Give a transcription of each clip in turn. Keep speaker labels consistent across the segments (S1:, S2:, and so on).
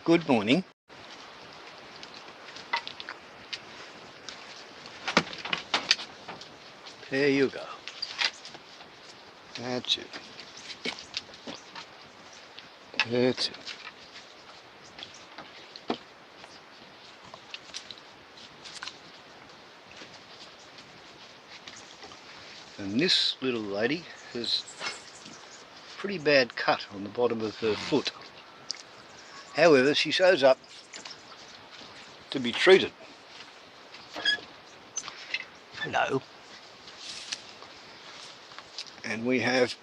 S1: Good morning. There you go. That's it. That's it. And this little lady has a pretty bad cut on the bottom of her foot. However, she shows up to be treated. Hello. And we have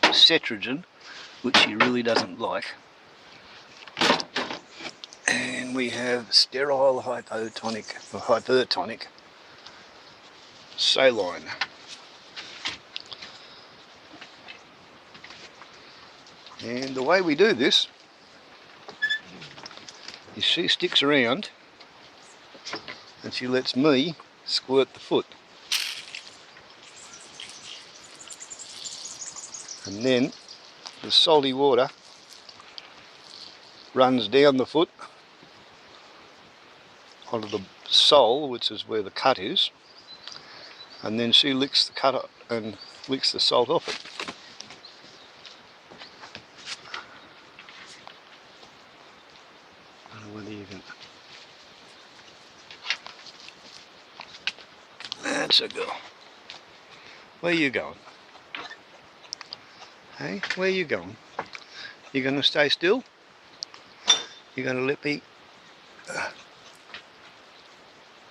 S1: cetrizine, which she really doesn't like. And we have sterile hypertonic saline. And the way we do this is she sticks around and she lets me squirt the foot. And then the salty water runs down the foot onto the sole, which is where the cut is, and then she licks the cut and licks the salt off it. I don't know whether you can. That's a girl. Where are you going? Hey, where are you going? You going to stay still? You going to let me?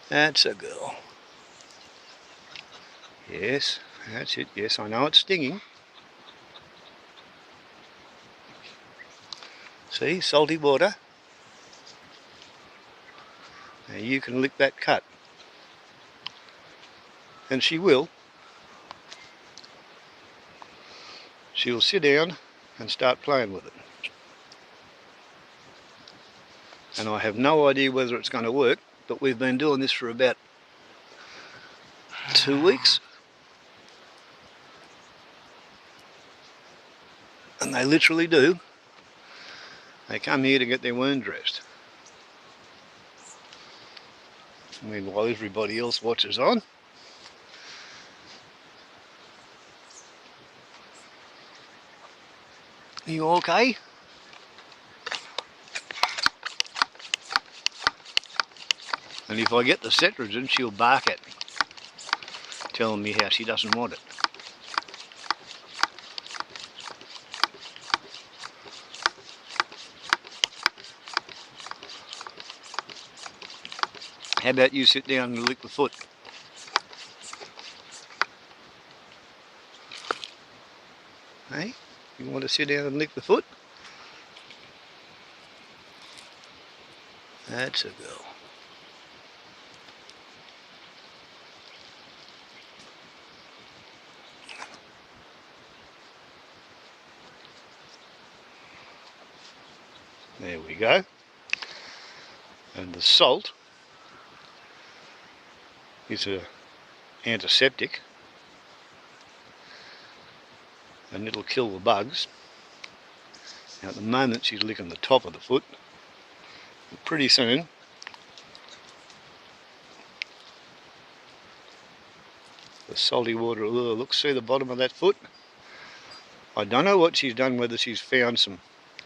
S1: That's a girl. Yes, that's it. Yes, I know it's stinging. See, salty water. Now you can lick that cut. And she will. She'll sit down and start playing with it. And I have no idea whether it's going to work, but we've been doing this for about 2 weeks. And they literally do. They come here to get their wound dressed. Meanwhile, everybody else watches on. You okay? And if I get the cetrizine, she'll bark at me, telling me how she doesn't want it. How about you sit down and lick the foot? Hey, you want to sit down and lick the foot? That's a girl. There we go. And the salt is an antiseptic, and it'll kill the bugs. Now at the moment she's licking the top of the foot. But pretty soon the salty water will look, see the bottom of that foot? I don't know what she's done, whether she's found some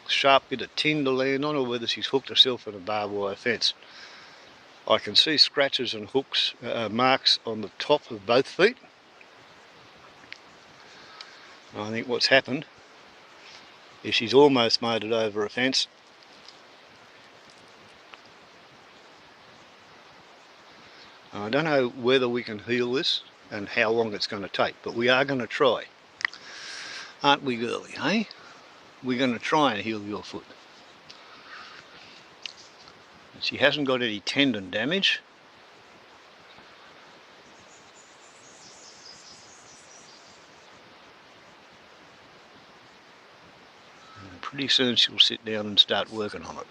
S1: sharp bit of tin to land on or whether she's hooked herself in a barbed wire fence. I can see scratches and hooks, marks on the top of both feet. I think what's happened is she's almost made it over a fence. I don't know whether we can heal this and how long it's going to take, but we are going to try. Aren't we, girlie, eh? We're going to try and heal your foot. She hasn't got any tendon damage. And pretty soon she'll sit down and start working on it.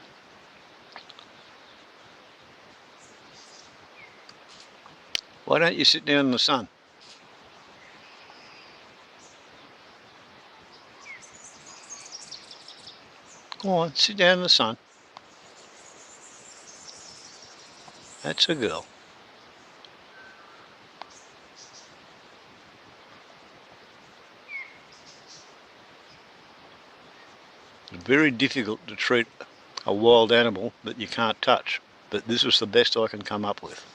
S1: Why don't you sit down in the sun? Go on, sit down in the sun. That's a girl. Very difficult to treat a wild animal that you can't touch, but this was the best I can come up with.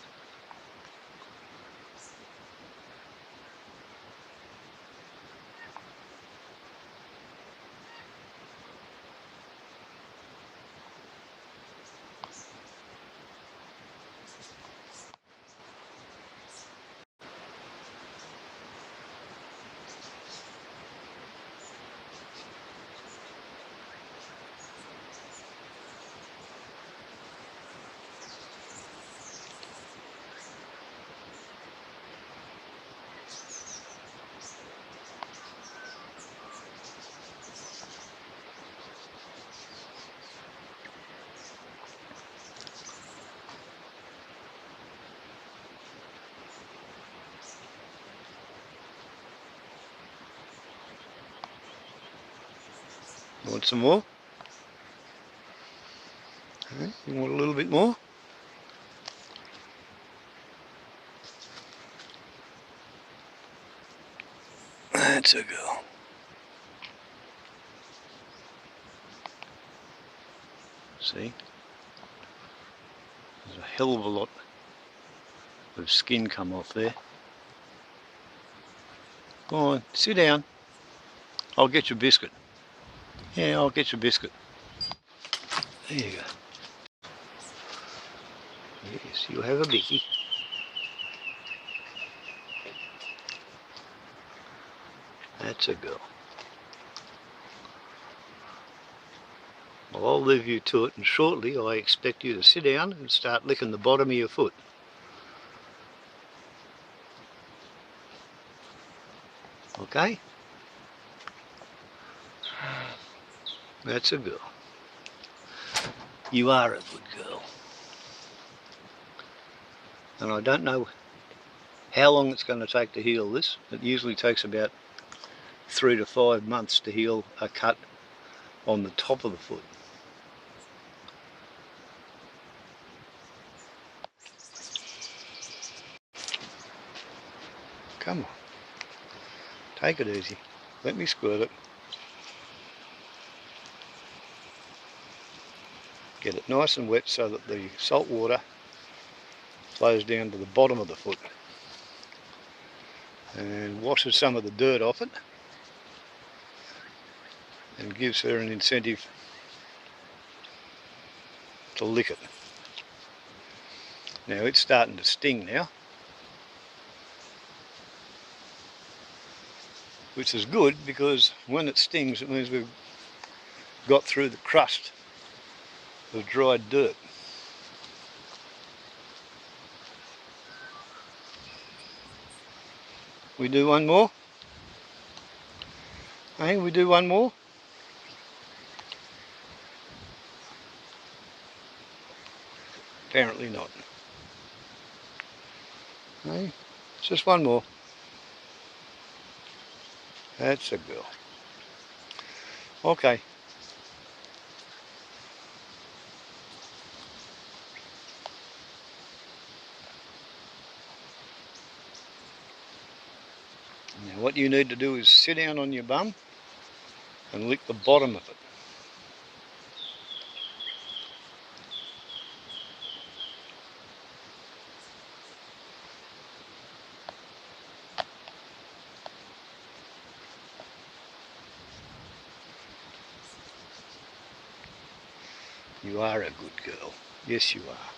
S1: Want some more? You want a little bit more? That's a girl. See? There's a hell of a lot of skin come off there. Go on, sit down. I'll get you a biscuit. Yeah, I'll get you a biscuit. There you go. Yes, you'll have a bicky. That's a girl. Well, I'll leave you to it, and shortly I expect you to sit down and start licking the bottom of your foot. Okay? That's a girl. You are a good girl. And I don't know how long it's going to take to heal this. It usually takes about 3 to 5 months to heal a cut on the top of the foot. Come on. Take it easy. Let me squirt it. Get it nice and wet so that the salt water flows down to the bottom of the foot and washes some of the dirt off it and gives her an incentive to lick it. Now it's starting to sting now, which is good because when it stings it means we've got through the crust of dried dirt. We do one more? Hey, we do one more? Apparently not. Hey, just one more. That's a girl. Okay. Now what you need to do is sit down on your bum and lick the bottom of it. You are a good girl. Yes, you are.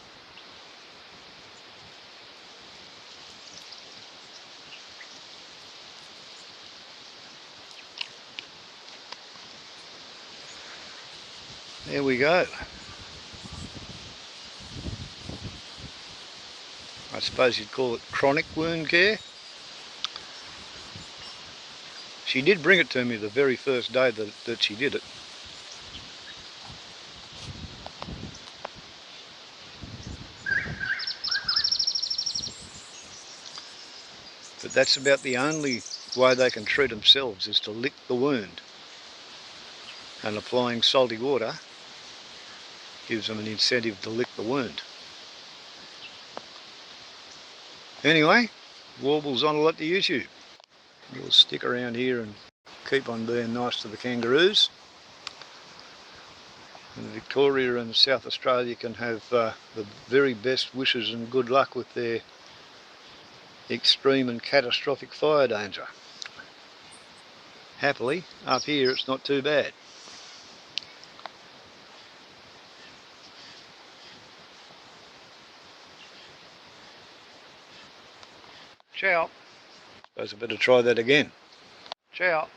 S1: There we go. I suppose you'd call it chronic wound care. She did bring it to me the very first day that she did it. But that's about the only way they can treat themselves is to lick the wound. and applying salty water gives them an incentive to lick the wound. Anyway, warbles on a lot to YouTube. We'll stick around here and keep on being nice to the kangaroos. And Victoria and South Australia can have the very best wishes and good luck with their extreme and catastrophic fire danger. Happily, up here it's not too bad. Ciao. Suppose I better try that again. Ciao.